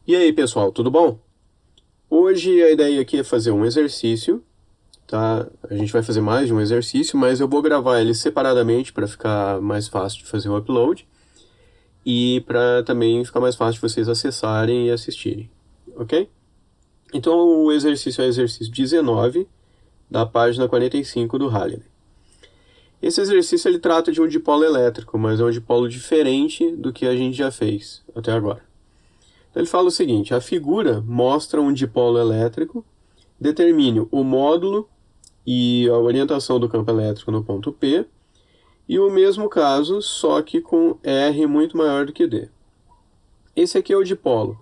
E aí, pessoal, tudo bom? Hoje a ideia aqui é fazer um exercício, tá? A gente vai fazer mais de um exercício, mas eu vou gravar ele separadamente para ficar mais fácil de fazer o upload e para também ficar mais fácil de vocês acessarem e assistirem, ok? Então o exercício é o exercício 19 da página 45 do Halliday. Esse exercício ele trata de um dipolo elétrico, mas é um dipolo diferente do que a gente já fez até agora. Ele fala o seguinte: a figura mostra um dipolo elétrico, determine o módulo e a orientação do campo elétrico no ponto P, e o mesmo caso, só que com R muito maior do que D. Esse aqui é o dipolo.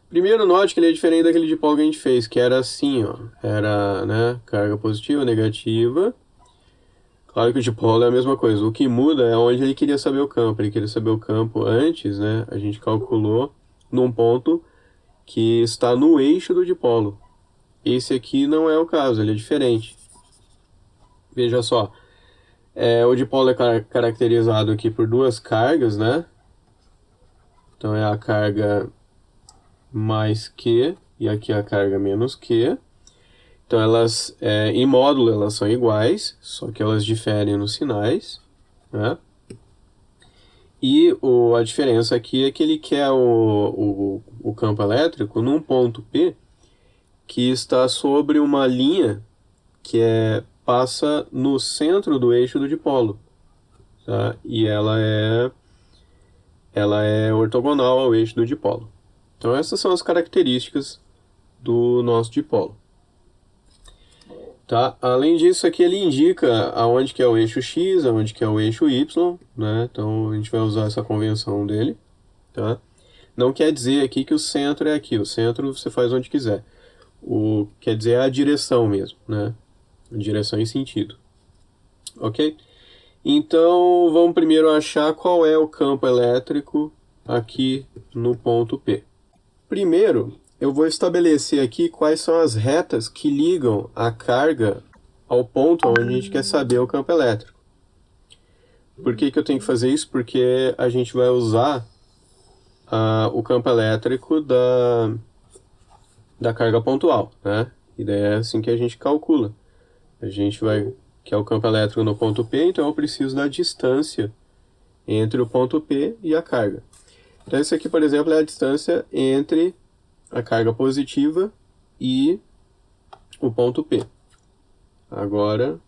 Primeiro, note que ele é diferente daquele dipolo que a gente fez, que era assim, ó, era, né, carga positiva, negativa. Claro que o dipolo é a mesma coisa. O que muda é onde ele queria saber o campo. Ele queria saber o campo antes, né? A gente calculou num ponto que está no eixo do dipolo. Esse aqui não é o caso, ele é diferente. Veja só, o dipolo é caracterizado aqui por duas cargas, né? Então é a carga mais Q e aqui a carga menos Q. Então elas, em módulo, elas são iguais, só que elas diferem nos sinais, né? E a diferença aqui é que ele quer o campo elétrico num ponto P que está sobre uma linha que passa no centro do eixo do dipolo, tá? E ela é ortogonal ao eixo do dipolo. Então essas são as características do nosso dipolo. Tá? Além disso, aqui ele indica aonde que é o eixo X, aonde que é o eixo Y, né? Então a gente vai usar essa convenção dele, tá? Não quer dizer aqui que o centro é aqui, o centro você faz onde quiser. Quer dizer a direção mesmo, né? Direção e sentido. Ok? Então vamos primeiro achar qual é o campo elétrico aqui no ponto P. Primeiro, eu vou estabelecer aqui quais são as retas que ligam a carga ao ponto onde a gente quer saber o campo elétrico. Por que eu tenho que fazer isso? Porque a gente vai usar o campo elétrico da carga pontual, né? E daí é assim que a gente calcula. A gente vai, que é o campo elétrico no ponto P, então eu preciso da distância entre o ponto P e a carga. Então esse aqui, por exemplo, é a distância entre a carga positiva e o ponto P. Agora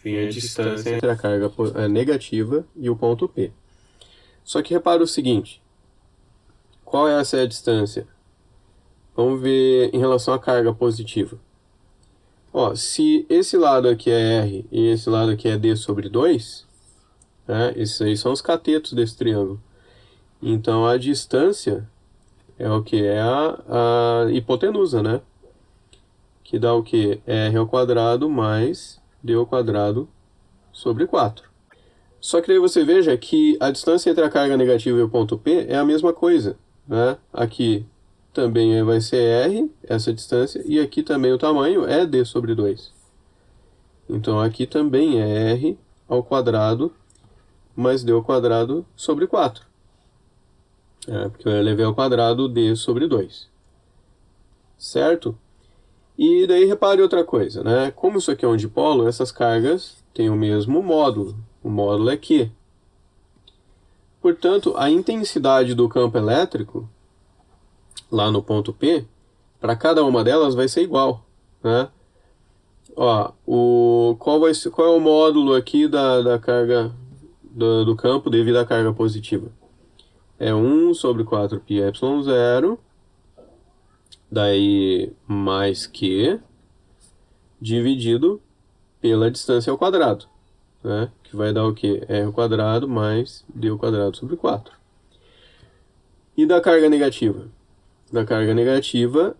tem a distância entre a carga negativa e o ponto P. Só que repara o seguinte: qual é essa distância? Vamos ver em relação à carga positiva. Ó, se esse lado aqui é R e esse lado aqui é D sobre 2, né, esses aí são os catetos desse triângulo. Então a distância é o que? É a hipotenusa, né? Que dá o que? R ao quadrado mais D ao quadrado sobre 4. Só que daí você veja que a distância entre a carga negativa e o ponto P é a mesma coisa, né? Aqui também vai ser R, essa distância, e aqui também o tamanho é D sobre 2. Então aqui também é R ao quadrado mais D ao quadrado sobre 4. Porque eu elevei ao quadrado D sobre 2. Certo? E daí repare outra coisa, né? Como isso aqui é um dipolo, essas cargas têm o mesmo módulo. O módulo é Q. Portanto, a intensidade do campo elétrico, lá no ponto P, para cada uma delas vai ser igual, né? Ó, qual é o módulo aqui da carga do campo devido à carga positiva? É 1 sobre 4πε0, daí mais Q, dividido pela distância ao quadrado, né? Que vai dar o quê? R ao quadrado mais D ao quadrado sobre 4. E da carga negativa? Da carga negativa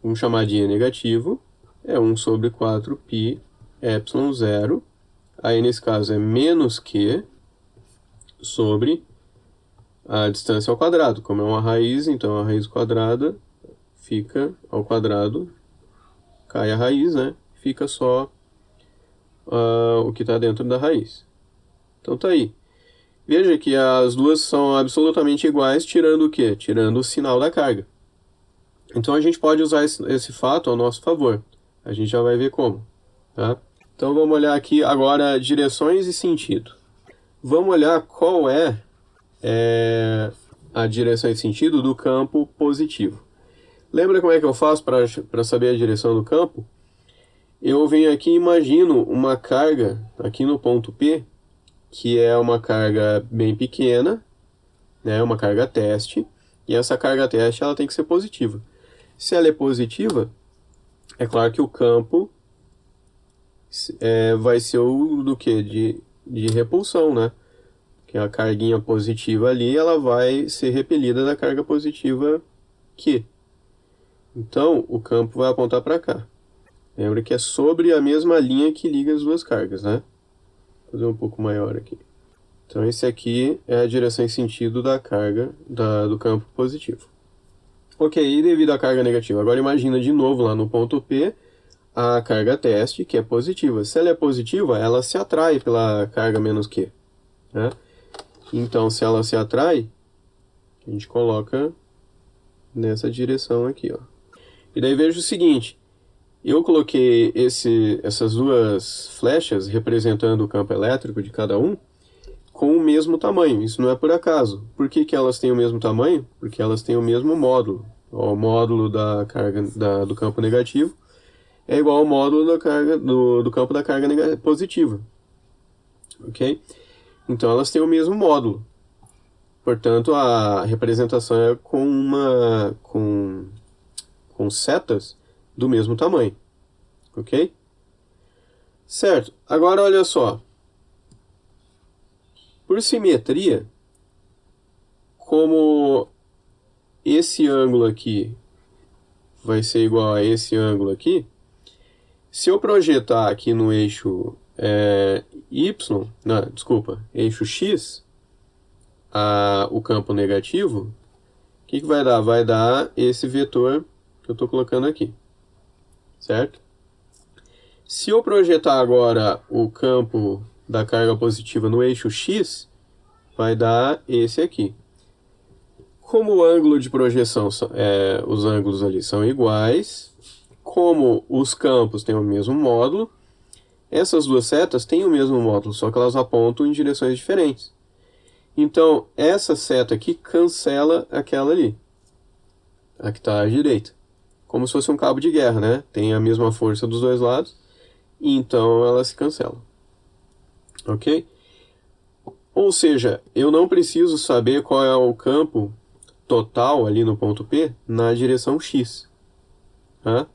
vamos chamar de E negativo, é 1 sobre 4πε0, aí nesse caso é menos Q sobre a distância ao quadrado. Como é uma raiz, então a raiz quadrada fica ao quadrado, cai a raiz, né? Fica só o que está dentro da raiz. Então tá aí. Veja que as duas são absolutamente iguais, tirando o quê? Tirando o sinal da carga. Então a gente pode usar esse fato ao nosso favor. A gente já vai ver como. Tá? Então vamos olhar aqui agora direções e sentido. Vamos olhar qual é a direção e sentido do campo positivo. Lembra como é que eu faço para saber a direção do campo? Eu venho aqui e imagino uma carga aqui no ponto P, que é uma carga bem pequena, né, uma carga teste, e essa carga teste ela tem que ser positiva. Se ela é positiva, é claro que o campo vai ser o do que? De repulsão, né? Que a carguinha positiva ali, ela vai ser repelida da carga positiva Q. Então, o campo vai apontar para cá. Lembra que é sobre a mesma linha que liga as duas cargas, né? Vou fazer um pouco maior aqui. Então, esse aqui é a direção e sentido da carga do campo positivo. Ok, e devido à carga negativa? Agora imagina de novo lá no ponto P a carga teste, que é positiva. Se ela é positiva, ela se atrai pela carga menos Q, né? Então, se ela se atrai, a gente coloca nessa direção aqui, ó. E daí veja o seguinte, eu coloquei essas duas flechas representando o campo elétrico de cada um com o mesmo tamanho. Isso não é por acaso. Por que que elas têm o mesmo tamanho? Porque elas têm o mesmo módulo. O módulo da carga do campo negativo é igual ao módulo da carga do campo da carga positiva. Ok? Então elas têm o mesmo módulo. Portanto, a representação é com setas do mesmo tamanho. Ok? Certo. Agora olha só. Por simetria, como esse ângulo aqui vai ser igual a esse ângulo aqui, se eu projetar aqui no eixo eixo X, o campo negativo, o que vai dar? Vai dar esse vetor que eu estou colocando aqui, certo? Se eu projetar agora o campo da carga positiva no eixo X, vai dar esse aqui. Como o ângulo de projeção, os ângulos ali são iguais, como os campos têm o mesmo módulo, essas duas setas têm o mesmo módulo, só que elas apontam em direções diferentes. Então, essa seta aqui cancela aquela ali, a que está à direita. Como se fosse um cabo de guerra, né? Tem a mesma força dos dois lados, então ela se cancela. Ok? Ou seja, eu não preciso saber qual é o campo total ali no ponto P na direção X. Tá?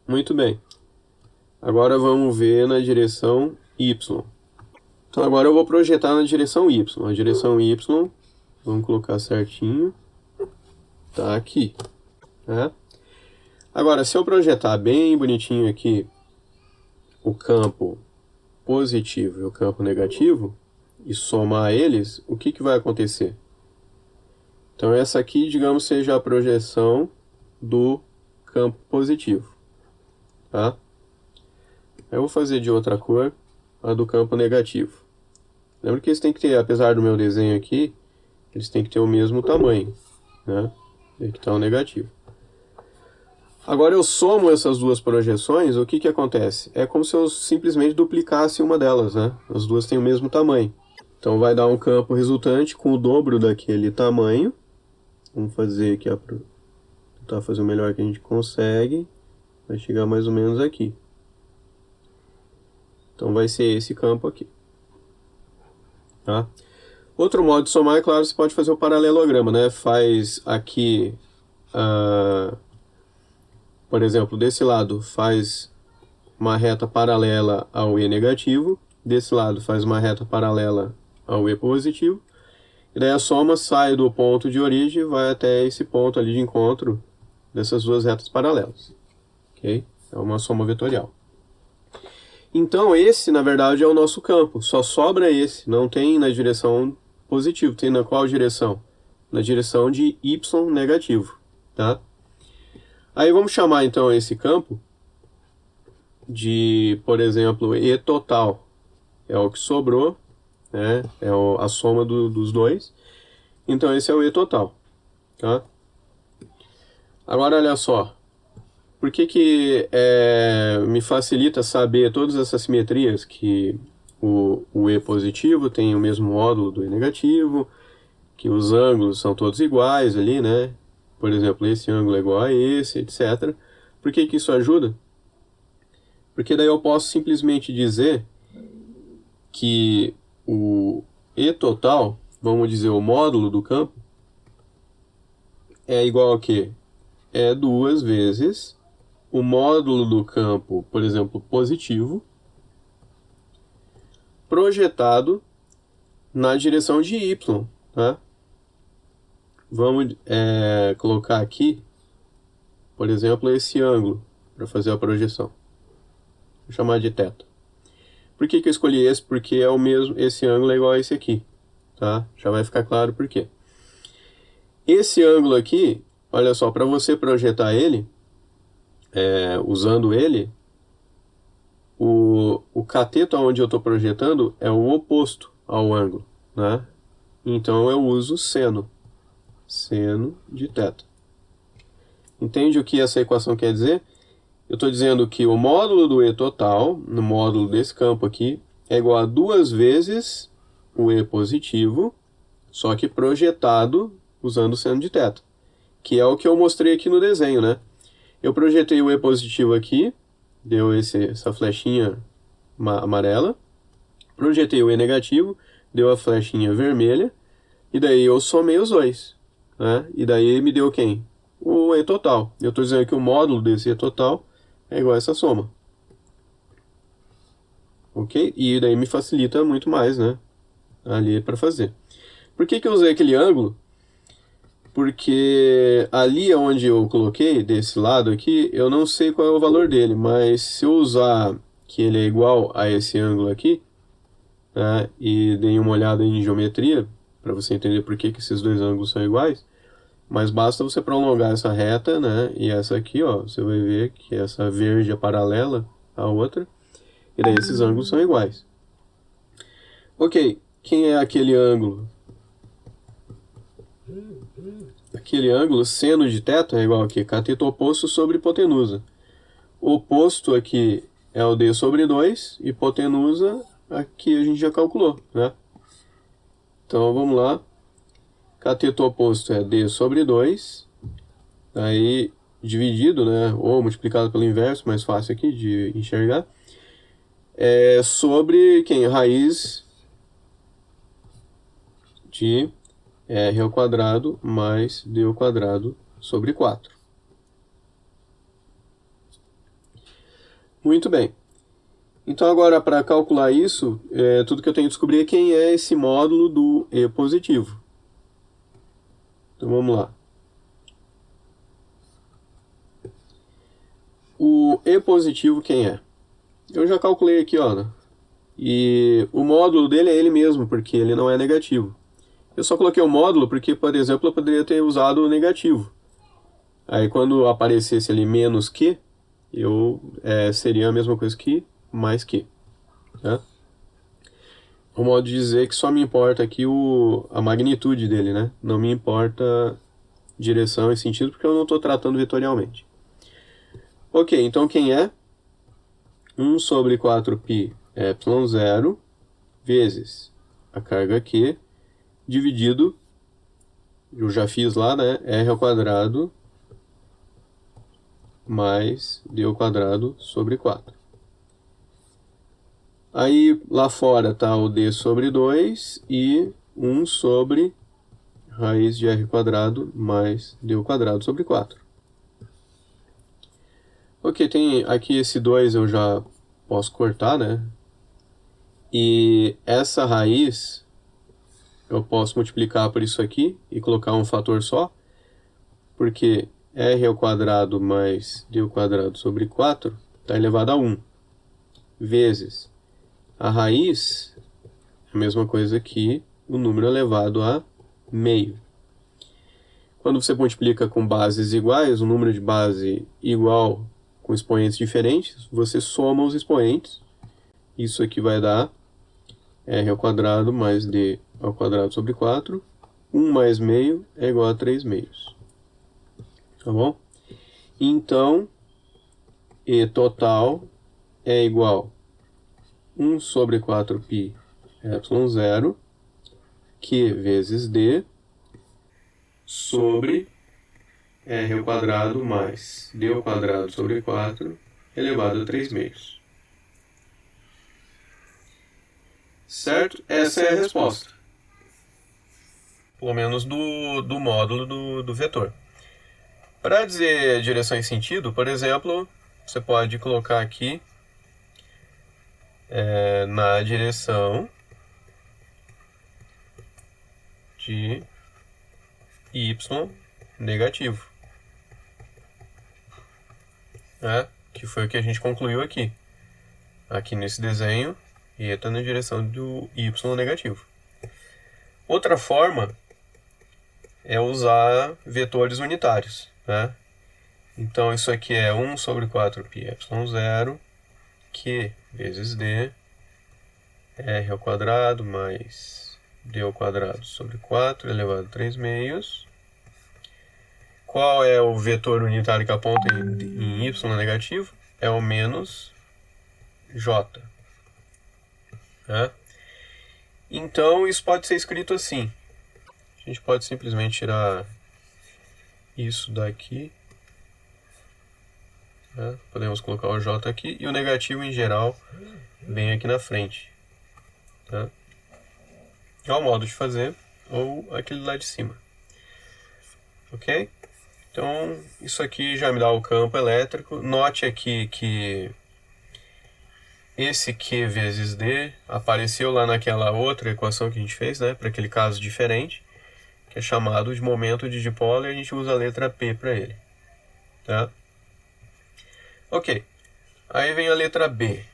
Muito bem. Agora vamos ver na direção Y. Então agora eu vou projetar na direção Y. A direção Y, vamos colocar certinho, tá aqui. Tá? Agora, se eu projetar bem bonitinho aqui o campo positivo e o campo negativo e somar eles, o que vai acontecer? Então essa aqui, digamos, seja a projeção do campo positivo. Tá? Eu vou fazer de outra cor a do campo negativo. Lembra que eles têm que ter, apesar do meu desenho aqui, eles têm que ter o mesmo tamanho, né? Aqui está o negativo. Agora eu somo essas duas projeções, o que acontece? É como se eu simplesmente duplicasse uma delas, né? As duas têm o mesmo tamanho. Então vai dar um campo resultante com o dobro daquele tamanho. Vamos fazer aqui, tentar fazer o melhor que a gente consegue. Vai chegar mais ou menos aqui. Então vai ser esse campo aqui. Tá? Outro modo de somar, é claro, você pode fazer o paralelograma, né? Faz aqui, por exemplo, desse lado faz uma reta paralela ao E negativo, desse lado faz uma reta paralela ao E positivo, e daí a soma sai do ponto de origem e vai até esse ponto ali de encontro dessas duas retas paralelas. Ok? É uma soma vetorial. Então esse, na verdade, é o nosso campo. Só sobra esse. Não tem na direção positiva. Tem na qual direção? Na direção de Y negativo. Tá? Aí vamos chamar então esse campo de, por exemplo, E total. É o que sobrou. né? É a soma dos dois. Então esse é o E total, tá? Agora olha só, por que me facilita saber todas essas simetrias que o E positivo tem o mesmo módulo do E negativo, que os ângulos são todos iguais ali, né? Por exemplo, esse ângulo é igual a esse, etc. Por que isso ajuda? Porque daí eu posso simplesmente dizer que o E total, vamos dizer, o módulo do campo, é igual a quê? É 2 vezes o módulo do campo, por exemplo, positivo, projetado na direção de y, tá? Vamos colocar aqui, por exemplo, esse ângulo para fazer a projeção. Vou chamar de θ. Por que eu escolhi esse? Porque é o mesmo, esse ângulo é igual a esse aqui, tá? Já vai ficar claro por quê. Esse ângulo aqui, olha só, para você projetar ele, usando ele, o cateto onde eu estou projetando é o oposto ao ângulo, né? Então eu uso seno de θ. Entende o que essa equação quer dizer? Eu estou dizendo que o módulo do E total, no módulo desse campo aqui, é igual a 2 vezes o E positivo, só que projetado usando seno de θ, que é o que eu mostrei aqui no desenho, né? Eu projetei o E positivo aqui, deu essa flechinha amarela, projetei o E negativo, deu a flechinha vermelha, e daí eu somei os dois, né? E daí me deu quem? O E total. Eu estou dizendo que o módulo desse E total é igual a essa soma. Ok? E daí me facilita muito mais, né? Ali para fazer. Por que eu usei aquele ângulo? Porque ali onde eu coloquei, desse lado aqui, eu não sei qual é o valor dele, mas se eu usar que ele é igual a esse ângulo aqui, né, e dei uma olhada em geometria, para você entender por que esses dois ângulos são iguais, mas basta você prolongar essa reta, né, e essa aqui, ó, você vai ver que essa verde é paralela à outra, e daí esses ângulos são iguais. Ok, quem é aquele ângulo? Aquele ângulo seno de θ é igual aqui, cateto oposto sobre hipotenusa. O oposto aqui é o d sobre 2 e hipotenusa aqui a gente já calculou, né? Então vamos lá. Cateto oposto é d sobre 2, aí dividido, né, ou multiplicado pelo inverso, mais fácil aqui de enxergar, sobre quem? Raiz de r ao quadrado mais d ao quadrado sobre 4. Muito bem. Então agora, para calcular isso, tudo que eu tenho que descobrir é quem é esse módulo do E positivo. Então vamos lá. O E positivo quem é? Eu já calculei aqui, ó. E o módulo dele é ele mesmo, porque ele não é negativo. Eu só coloquei o módulo porque, por exemplo, eu poderia ter usado o negativo. Aí quando aparecesse ali menos que, seria a mesma coisa que mais que. Tá? O modo de dizer que só me importa aqui a magnitude dele, né? Não me importa direção e sentido, porque eu não estou tratando vetorialmente. Ok, então quem é? 1 sobre 4π ε0 vezes a carga Q dividido, eu já fiz lá, né? R ao quadrado mais d ao quadrado sobre 4. Aí lá fora está o d sobre 2 e 1 sobre raiz de r quadrado mais d ao quadrado sobre 4. Ok, tem aqui esse 2 eu já posso cortar, né? E essa raiz eu posso multiplicar por isso aqui e colocar um fator só, porque r ao quadrado mais d ao quadrado sobre 4 está elevado a 1, vezes a raiz, a mesma coisa que o número elevado a meio. Quando você multiplica com bases iguais, um número de base igual com expoentes diferentes, você soma os expoentes. Isso aqui vai dar r ao quadrado mais d ao quadrado sobre 4. 1 mais meio é igual a 3 meios. Tá bom? Então, E total é igual a 1 sobre 4π epsilon zero, Q vezes D, sobre r ao quadrado mais d ao quadrado sobre 4 elevado a 3 meios. Certo? Essa é a resposta. Pelo menos do módulo do vetor. Para dizer direção e sentido, por exemplo, você pode colocar aqui na direção de y negativo. Que foi o que a gente concluiu aqui. Aqui nesse desenho, e está na direção do y negativo. Outra forma é usar vetores unitários. Então, isso aqui é 1 sobre 4π epsilon zero, Q vezes D, r ao quadrado mais d ao quadrado sobre 4 elevado a 3 meios. Qual é o vetor unitário que aponta em y negativo? É o menos j. Então, isso pode ser escrito assim. A gente pode simplesmente tirar isso daqui. Podemos colocar o j aqui e o negativo em geral vem aqui na frente. É o modo de fazer, ou aquele lá de cima. Ok? Então, isso aqui já me dá o campo elétrico. Note aqui que esse Q vezes D apareceu lá naquela outra equação que a gente fez, para aquele caso diferente, que é chamado de momento de dipolo, e a gente usa a letra P para ele. Ok. Aí vem a letra B.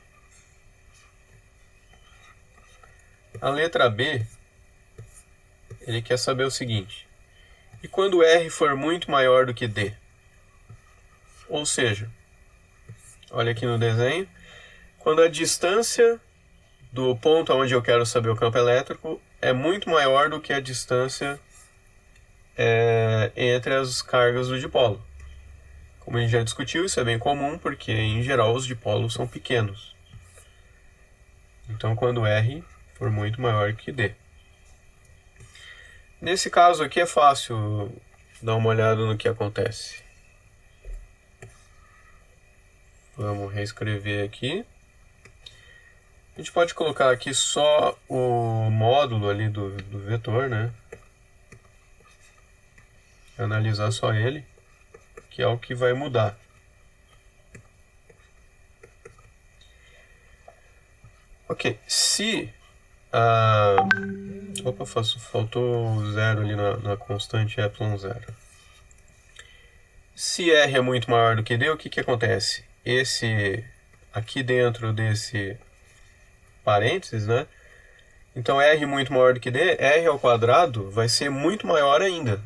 A letra B, ele quer saber o seguinte: e quando R for muito maior do que D? Ou seja, olha aqui no desenho, quando a distância do ponto onde eu quero saber o campo elétrico é muito maior do que a distância entre as cargas do dipolo. Como a gente já discutiu, isso é bem comum, porque em geral os dipolos são pequenos. Então, quando R for muito maior que D. Nesse caso aqui é fácil dar uma olhada no que acontece. Vamos reescrever aqui. A gente pode colocar aqui só o módulo ali do vetor, Analisar só ele, que é o que vai mudar. Ok, se faltou zero ali na constante epsilon zero. Se R é muito maior do que D, o que acontece? Aqui dentro desse parênteses, Então R muito maior do que D, R ao quadrado vai ser muito maior ainda,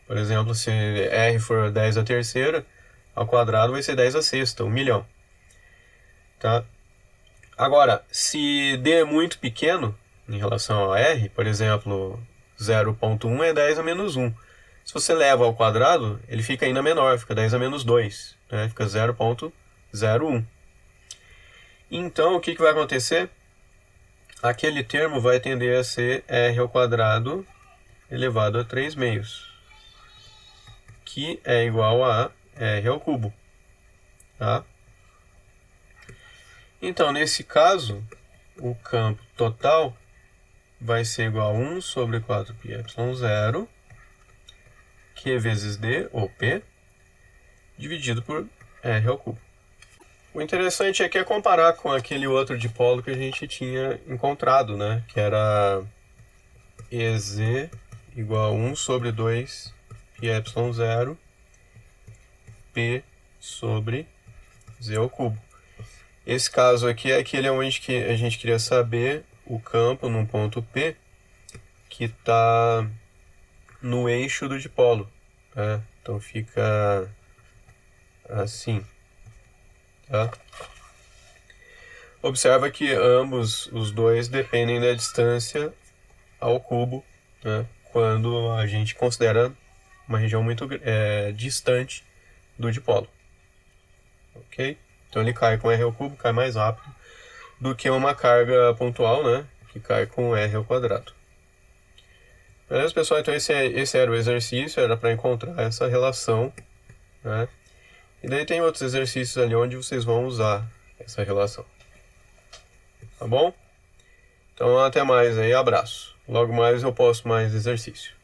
Por exemplo, se R for 10 à terceira, ao quadrado vai ser 10 à sexta, 1 milhão. Agora, se D é muito pequeno em relação a R, por exemplo, 0,1 é 10 a menos 1. Se você leva ao quadrado, ele fica ainda menor, fica 10 a menos 2, fica 0,01. Então, o que vai acontecer? Aquele termo vai tender a ser R ao quadrado elevado a 3 meios, que é igual a R ao cubo. Então, nesse caso, o campo total vai ser igual a 1 sobre 4π epsilon zero, Q vezes D, ou P, dividido por R ao cubo. O interessante aqui é comparar com aquele outro dipolo que a gente tinha encontrado, que era EZ igual a 1 sobre 2 π epsilon zero, P sobre Z ao cubo. Esse caso aqui é aquele onde que a gente queria saber o campo num ponto P que está no eixo do dipolo. Então fica assim. Observa que ambos, os dois, dependem da distância ao cubo, né, quando a gente considera uma região muito distante do dipolo. Ok? Então ele cai com R ao cubo, cai mais rápido do que uma carga pontual, né, que cai com R ao quadrado. Beleza, pessoal? Então esse era o exercício, era para encontrar essa relação, né? E daí tem outros exercícios ali onde vocês vão usar essa relação. Tá bom? Então até mais aí, abraço. Logo mais eu posto mais exercício.